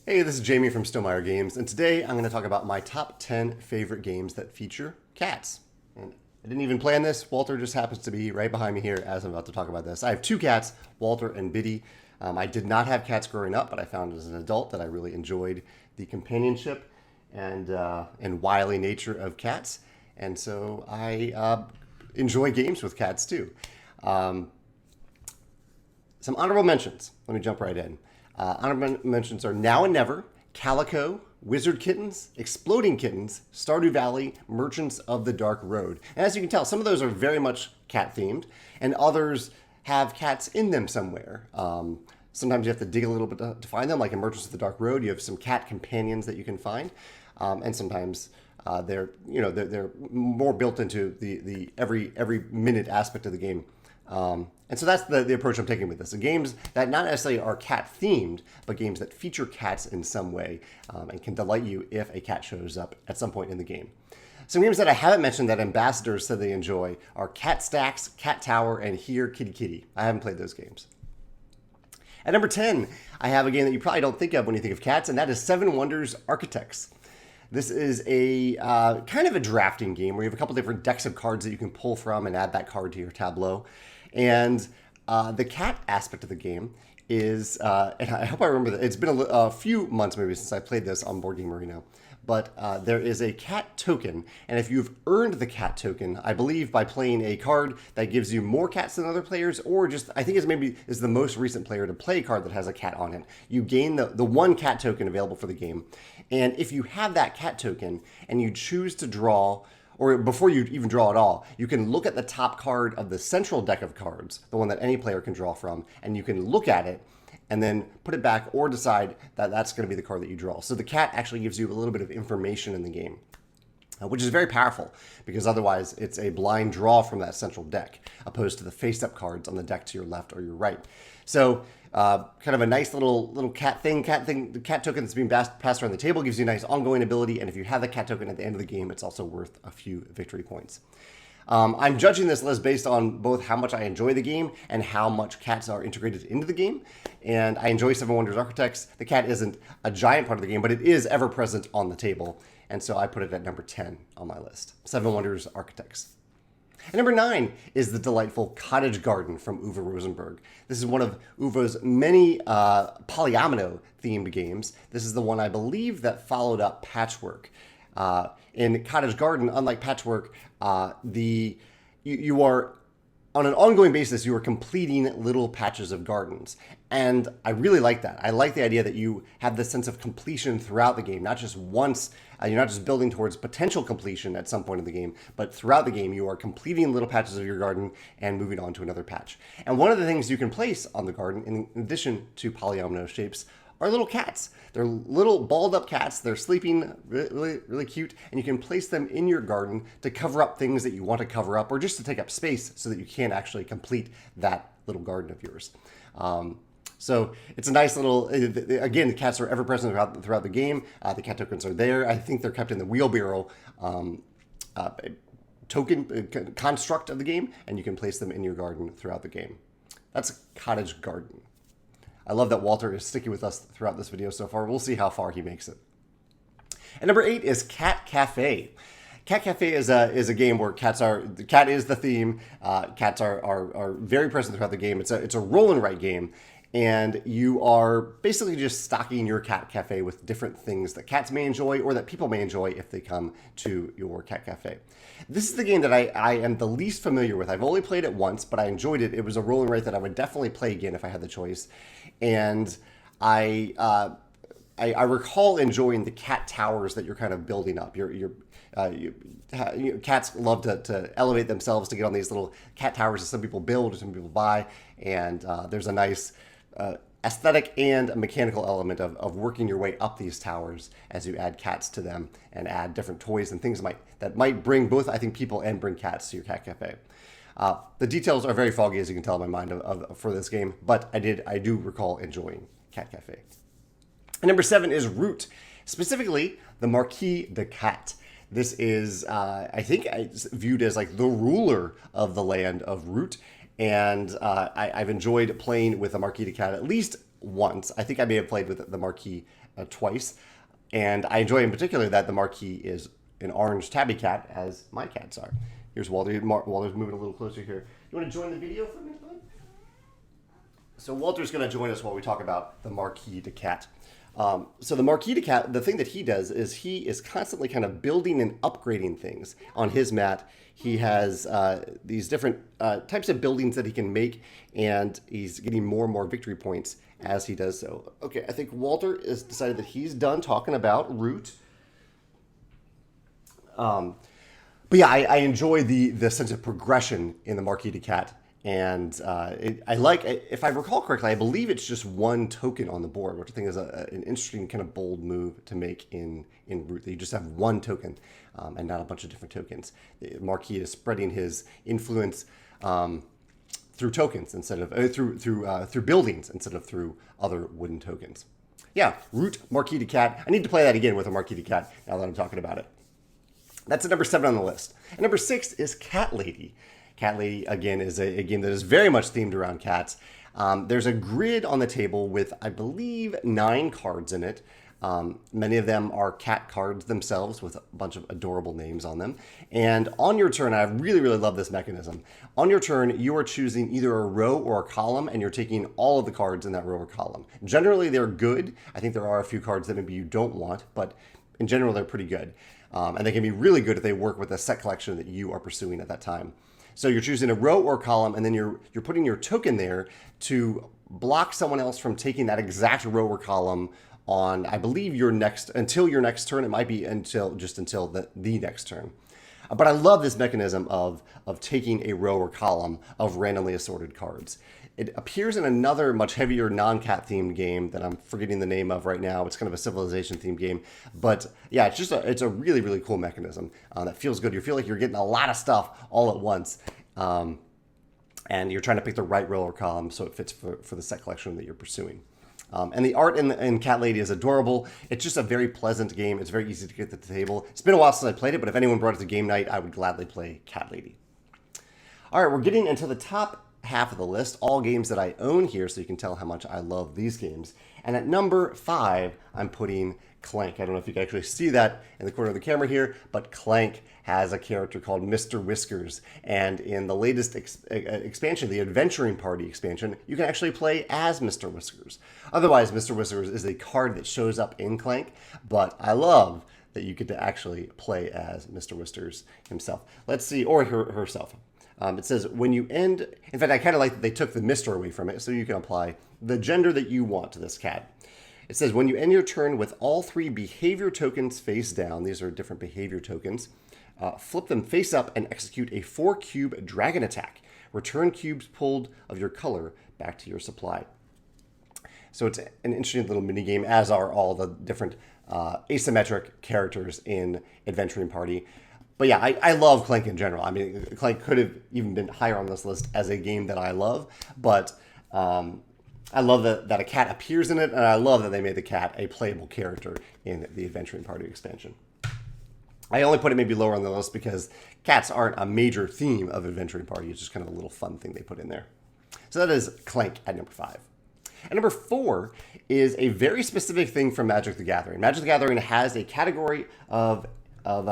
Hey, this is Jamie from Stonemaier Games, and today I'm going to talk about my top 10 favorite games that feature cats. And I didn't even plan this. Walter just happens to be right behind me here as I'm about to talk about this. I have two cats, Walter and Biddy. I did not have cats growing up, but I found as an adult that I really enjoyed the companionship and wily nature of cats. And so I enjoy games with cats too. Some honorable mentions. Let me jump right in. Honorable mentions are Now and Never, Calico, Wizard Kittens, Exploding Kittens, Stardew Valley, Merchants of the Dark Road. And as you can tell, some of those are very much cat themed, and others have cats in them somewhere. Sometimes you have to dig a little bit to find them, like in Merchants of the Dark Road. You have some cat companions that you can find, and sometimes they're more built into the every minute aspect of the game. And so that's the approach I'm taking with this. The games that not necessarily are cat themed, but games that feature cats in some way and can delight you if a cat shows up at some point in the game. Some games that I haven't mentioned that ambassadors said they enjoy are Cat Stacks, Cat Tower, and Here Kitty Kitty. I haven't played those games. At number 10, I have a game that you probably don't think of when you think of cats, and that is Seven Wonders Architects. This is a kind of a drafting game where you have a couple different decks of cards that you can pull from and add that card to your tableau. And the cat aspect of the game is, and I hope I remember that, it's been a few months maybe since I played this on Board Game Arena, but there is a cat token, and if you've earned the cat token, I believe by playing a card that gives you more cats than other players, or just, I think it's maybe is the most recent player to play a card that has a cat on it, you gain the one cat token available for the game. And if you have that cat token and you choose to draw, or before you even draw at all, you can look at the top card of the central deck of cards, the one that any player can draw from, and you can look at it and then put it back or decide that that's going to be the card that you draw. So the cat actually gives you a little bit of information in the game, which is very powerful because otherwise it's a blind draw from that central deck opposed to the face-up cards on the deck to your left or your right. So kind of a nice little cat thing. The cat token that's being passed around the table gives you a nice ongoing ability, and if you have the cat token at the end of the game, it's also worth a few victory points. I'm judging this list based on both how much I enjoy the game and how much cats are integrated into the game. And I enjoy Seven Wonders Architects. The cat isn't a giant part of the game, but it is ever present on the table. And so I put it at number 10 on my list. Seven Wonders Architects. And number 9 is the delightful Cottage Garden from Uwe Rosenberg. This is one of Uwe's many polyomino-themed games. This is the one, I believe, that followed up Patchwork. In Cottage Garden, unlike Patchwork, you are, on an ongoing basis, you are completing little patches of gardens. And I really like that. I like the idea that you have this sense of completion throughout the game, not just once. You're not just building towards potential completion at some point in the game, but throughout the game, you are completing little patches of your garden and moving on to another patch. And one of the things you can place on the garden, in addition to polyomino shapes, are little cats. They're little balled up cats. They're sleeping really, really cute, and you can place them in your garden to cover up things that you want to cover up or just to take up space so that you can actually complete that little garden of yours. So it's a nice little, again, the cats are ever present throughout the game. The cat tokens are there. I think they're kept in the wheelbarrow token construct of the game, and you can place them in your garden throughout the game. That's Cottage Garden. I love that Walter is sticking with us throughout this video so far. We'll see how far he makes it. And number 8 is Cat Cafe. Cat Cafe is a game where the cat is the theme. Cats are very present throughout the game. It's a roll and write game, and you are basically just stocking your cat cafe with different things that cats may enjoy or that people may enjoy if they come to your cat cafe. This is the game that I am the least familiar with. I've only played it once, but I enjoyed it. It was a roll and write that I would definitely play again if I had the choice. And I recall enjoying the cat towers that you're kind of building up. Cats love to elevate themselves to get on these little cat towers that some people build or some people buy. And there's a nice aesthetic and a mechanical element of working your way up these towers as you add cats to them and add different toys and things that might bring both, I think, people and bring cats to your cat cafe. The details are very foggy, as you can tell in my mind, for this game, but I do recall enjoying Cat Cafe. And number 7 is Root, specifically the Marquise de Cat. This is, I think, viewed as like the ruler of the land of Root, and I've enjoyed playing with the Marquise de Cat at least once. I think I may have played with the Marquis twice. And I enjoy in particular that the Marquis is an orange tabby cat, as my cats are. Here's Walter. Walter's moving a little closer here. You want to join the video for me, bud? So Walter's going to join us while we talk about the Marquise de Cat. So the Marquise de Cat, the thing that he does is he is constantly kind of building and upgrading things on his mat. He has these different types of buildings that he can make, and he's getting more and more victory points as he does so. Okay, I think Walter has decided that he's done talking about Root. But yeah, I enjoy the sense of progression in the Marquise de Cat. And I like, if I recall correctly, I believe it's just one token on the board, which I think is an interesting kind of bold move to make in Root. That you just have one token and not a bunch of different tokens. The Marquis is spreading his influence through tokens instead of through buildings instead of through other wooden tokens. Yeah, Root, Marquise de Cat. I need to play that again with a Marquise de Cat now that I'm talking about it. That's at number 7 on the list. And number 6 is Cat Lady. Cat Lady, again, is a game that is very much themed around cats. There's a grid on the table with, I believe, 9 cards in it. Many of them are cat cards themselves with a bunch of adorable names on them. And on your turn, I really, really love this mechanism. On your turn, you are choosing either a row or a column, and you're taking all of the cards in that row or column. Generally, they're good. I think there are a few cards that maybe you don't want, but in general, they're pretty good. And they can be really good if they work with the set collection that you are pursuing at that time. So you're choosing a row or column, and then you're putting your token there to block someone else from taking that exact row or column on, I believe, until your next turn. It might be until the next turn. But I love this mechanism of taking a row or column of randomly assorted cards. It appears in another much heavier non-cat themed game that I'm forgetting the name of right now. It's kind of a civilization themed game. But yeah, it's a really, really cool mechanism that feels good. You feel like you're getting a lot of stuff all at once. And you're trying to pick the right row or column so it fits for the set collection that you're pursuing. And the art in Cat Lady is adorable. It's just a very pleasant game. It's very easy to get to the table. It's been a while since I played it, but if anyone brought it to game night, I would gladly play Cat Lady. All right, we're getting into the top half of the list, all games that I own here, so you can tell how much I love these games. And at number 5, I'm putting Clank. I don't know if you can actually see that in the corner of the camera here, but Clank has a character called Mr. Whiskers. And in the latest expansion, the Adventuring Party expansion, you can actually play as Mr. Whiskers. Otherwise, Mr. Whiskers is a card that shows up in Clank, but I love that you get to actually play as Mr. Whiskers himself. Let's see, or herself. It says, when you end... In fact, I kind of like that they took the Mr. away from it, so you can apply the gender that you want to this cat. It says, when you end your turn with all 3 behavior tokens face down, these are different behavior tokens, flip them face up and execute a 4-cube dragon attack. Return cubes pulled of your color back to your supply. So it's an interesting little mini game, as are all the different asymmetric characters in Adventuring Party. But yeah, I love Clank in general. I mean, Clank could have even been higher on this list as a game that I love, but I love that a cat appears in it, and I love that they made the cat a playable character in the Adventuring Party expansion. I only put it maybe lower on the list because cats aren't a major theme of Adventuring Party. It's just kind of a little fun thing they put in there. So that is Clank at number 5. And number 4 is a very specific thing from Magic the Gathering. Magic the Gathering has a category of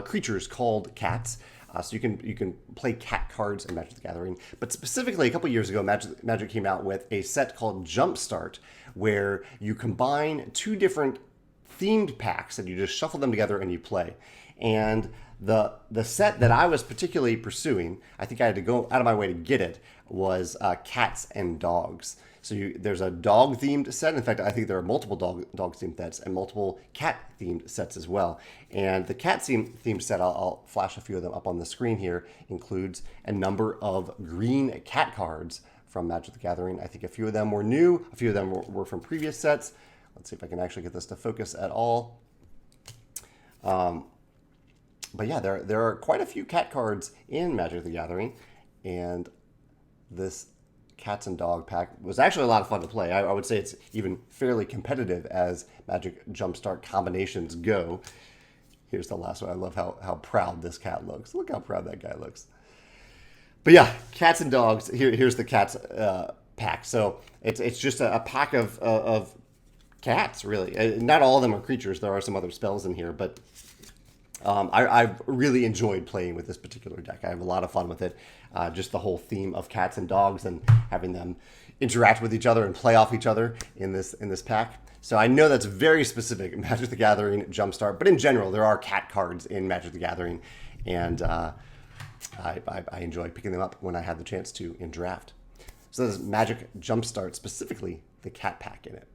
creatures called cats. So you can play cat cards in Magic the Gathering. But specifically, a couple years ago, Magic came out with a set called Jumpstart, where you combine 2 different themed packs and you just shuffle them together and you play. And the set that I was particularly pursuing, I think I had to go out of my way to get it, was cats and dogs. So there's a dog-themed set. In fact, I think there are multiple dog-themed sets and multiple cat-themed sets as well. And the cat-themed set, I'll flash a few of them up on the screen here, includes a number of green cat cards from Magic the Gathering. I think a few of them were new. A few of them were from previous sets. Let's see if I can actually get this to focus at all. But yeah, there are quite a few cat cards in Magic the Gathering. And this Cats and Dog pack was actually a lot of fun to play. I would say it's even fairly competitive as Magic Jumpstart combinations go. Here's the last one. I love how proud this cat looks. Look how proud that guy looks. But yeah, Cats and Dogs. Here's the Cats pack. So it's just a pack of cats, really. Not all of them are creatures. There are some other spells in here, but I've really enjoyed playing with this particular deck. I have a lot of fun with it. Just the whole theme of cats and dogs and having them interact with each other and play off each other in this pack. So I know that's very specific in Magic the Gathering Jumpstart, but in general, there are cat cards in Magic the Gathering, and I enjoy picking them up when I have the chance to in draft. So there's Magic Jumpstart, specifically the cat pack in it.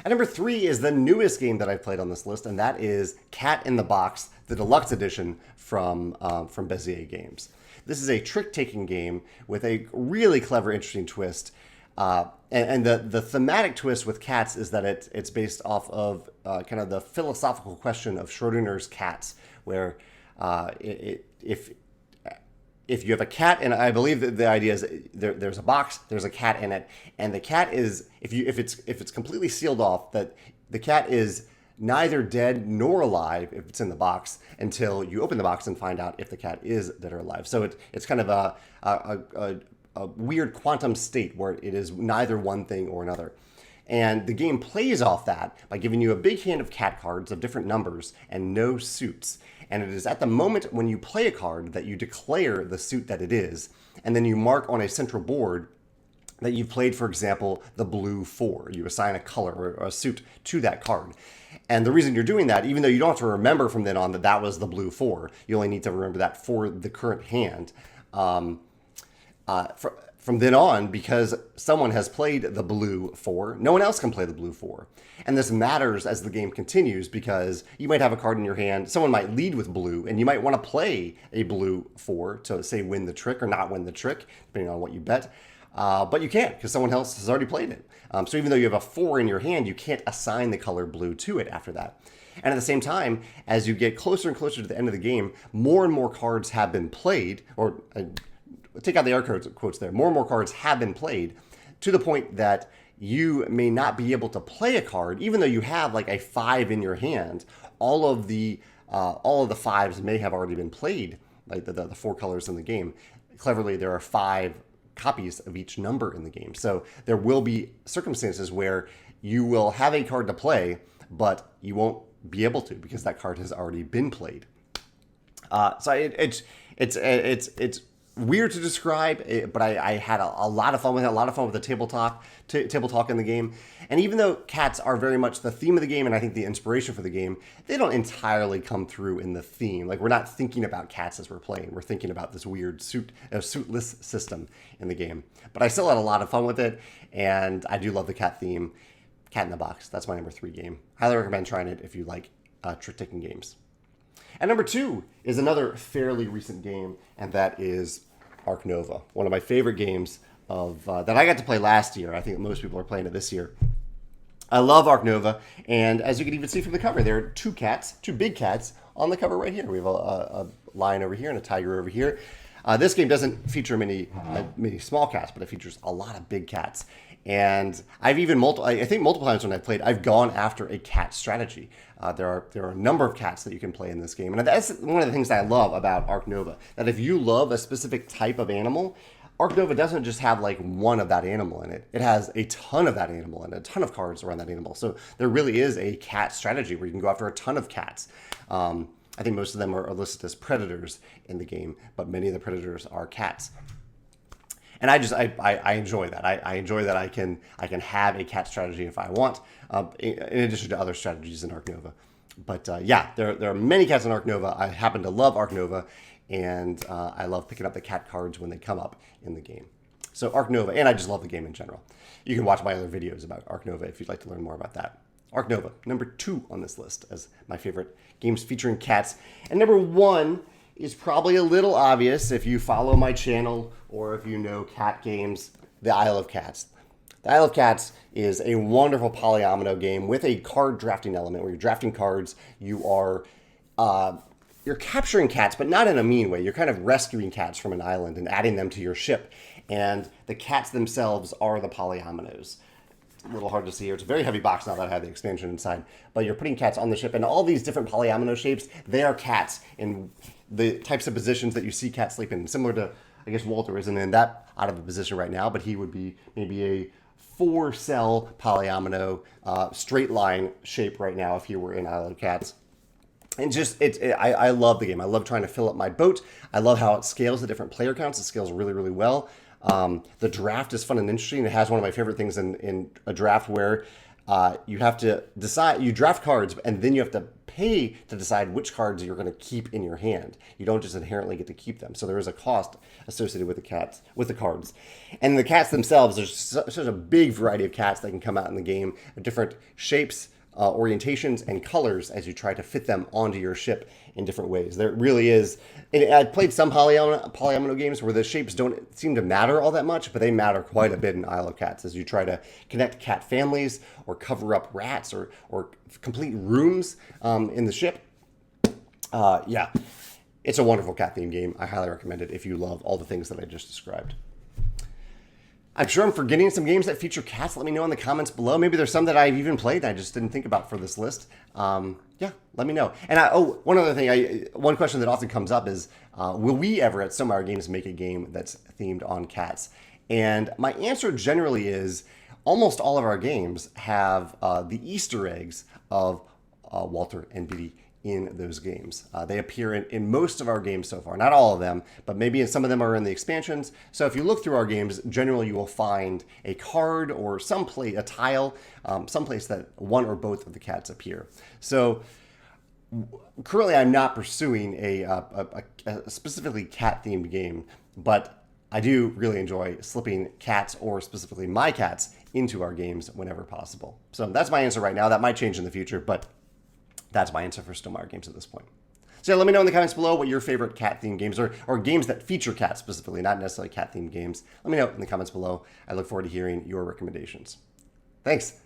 At number 3 is the newest game that I've played on this list, and that is Cat in the Box, the deluxe edition from Bezier Games. This is a trick-taking game with a really clever, interesting twist. And the thematic twist with cats is that it's based off of kind of the philosophical question of Schrodinger's cats, where if you have a cat, and I believe that the idea is there's a box, there's a cat in it, and the cat is if it's completely sealed off, that the cat is neither dead nor alive if it's in the box until you open the box and find out if the cat is dead or alive. So it's kind of a weird quantum state where it is neither one thing or another. And the game plays off that by giving you a big hand of cat cards of different numbers and no suits. And it is at the moment when you play a card that you declare the suit that it is, and then you mark on a central board that you've played, for example, the blue 4. You assign a color or a suit to that card. And the reason you're doing that, even though you don't have to remember from then on that that was the blue 4, you only need to remember that for the current hand. From then on, because someone has played the blue 4, no one else can play the blue 4. And this matters as the game continues because you might have a card in your hand, someone might lead with blue, and you might want to play a blue 4 to, say, win the trick or not win the trick, depending on what you bet. But you can't because someone else has already played it. So even though you have a 4 in your hand, you can't assign the color blue to it after that. And at the same time, as you get closer and closer to the end of the game, more and more cards have been played, or take out the air quotes there, more and more cards have been played to the point that you may not be able to play a card, even though you have like a 5 in your hand. All of the 5s may have already been played, like the 4 colors in the game. Cleverly, there are 5 copies of each number in the game. So there will be circumstances where you will have a card to play, but you won't be able to because that card has already been played. So it's weird to describe, but I had a lot of fun with it, a lot of fun with the table talk in the game. And even though cats are very much the theme of the game, and I think the inspiration for the game, they don't entirely come through in the theme. Like, we're not thinking about cats as we're playing. We're thinking about this weird suitless system in the game. But I still had a lot of fun with it, and I do love the cat theme. Cat in the Box, that's my number 3 game. Highly recommend trying it if you like trick-taking games. And number 2 is another fairly recent game, and that is Ark Nova, one of my favorite games that I got to play last year. I think most people are playing it this year. I love Ark Nova, and as you can even see from the cover, there are 2 big cats on the cover right here. We have a lion over here and a tiger over here. This game doesn't feature many small cats, but it features a lot of big cats. And I've even I think multiple times when I've played, I've gone after a cat strategy. There are a number of cats that you can play in this game. And that's one of the things that I love about Ark Nova, that if you love a specific type of animal, Ark Nova doesn't just have like one of that animal in it. It has a ton of that animal and a ton of cards around that animal. So there really is a cat strategy where you can go after a ton of cats. I think most of them are listed as predators in the game, but many of the predators are cats. And I enjoy that. I enjoy that I can have a cat strategy if I want, in addition to other strategies in Ark Nova. But yeah, there are many cats in Ark Nova. I happen to love Ark Nova, and I love picking up the cat cards when they come up in the game. So Ark Nova, and I just love the game in general. You can watch my other videos about Ark Nova if you'd like to learn more about that. Ark Nova, number 2 on this list as my favorite games featuring cats. And number 1 is probably a little obvious if you follow my channel or if you know cat games, the Isle of Cats. The Isle of Cats is a wonderful polyomino game with a card drafting element where you're drafting cards. You're capturing cats, but not in a mean way. You're kind of rescuing cats from an island and adding them to your ship. And the cats themselves are the polyominoes. It's a little hard to see here. It's a very heavy box now that I have the expansion inside. But you're putting cats on the ship, and all these different polyomino shapes, they are cats in the types of positions that you see cats sleep in. Similar to, I guess Walter isn't in that out of a position right now, but he would be maybe 4-cell polyomino straight line shape right now if you were in Isle of Cats. And just, I love the game. I love trying to fill up my boat. I love how it scales the different player counts. It scales really, really well. The draft is fun and interesting. It has one of my favorite things in a draft where you have to decide, you draft cards, and then you have to pay to decide which cards you're going to keep in your hand. You don't just inherently get to keep them. So there is a cost associated with the cards. And the cats themselves, there's such a big variety of cats that can come out in the game, of different shapes, orientations, and colors as you try to fit them onto your ship in different ways. There really is, and I've played some polyomino games where the shapes don't seem to matter all that much, but they matter quite a bit in Isle of Cats as you try to connect cat families or cover up rats or complete rooms in the ship. Yeah, it's a wonderful cat themed game. I highly recommend it if you love all the things that I just described. I'm sure I'm forgetting some games that feature cats. Let me know in the comments below. Maybe there's some that I've even played that I just didn't think about for this list. Yeah, let me know. And one other thing, one question that often comes up is, will we ever at Stonemaier Games make a game that's themed on cats? And my answer generally is, almost all of our games have the Easter eggs of Walter and Biddy in those games. They appear in most of our games so far. Not all of them, but maybe some of them are in the expansions. So if you look through our games, generally you will find a card or a tile, someplace that one or both of the cats appear. So currently I'm not pursuing a specifically cat-themed game, but I do really enjoy slipping cats, or specifically my cats, into our games whenever possible. So that's my answer right now. That might change in the future, but that's my answer for Stonemaier Games at this point. So let me know in the comments below what your favorite cat-themed games are, or games that feature cats specifically, not necessarily cat-themed games. Let me know in the comments below. I look forward to hearing your recommendations. Thanks.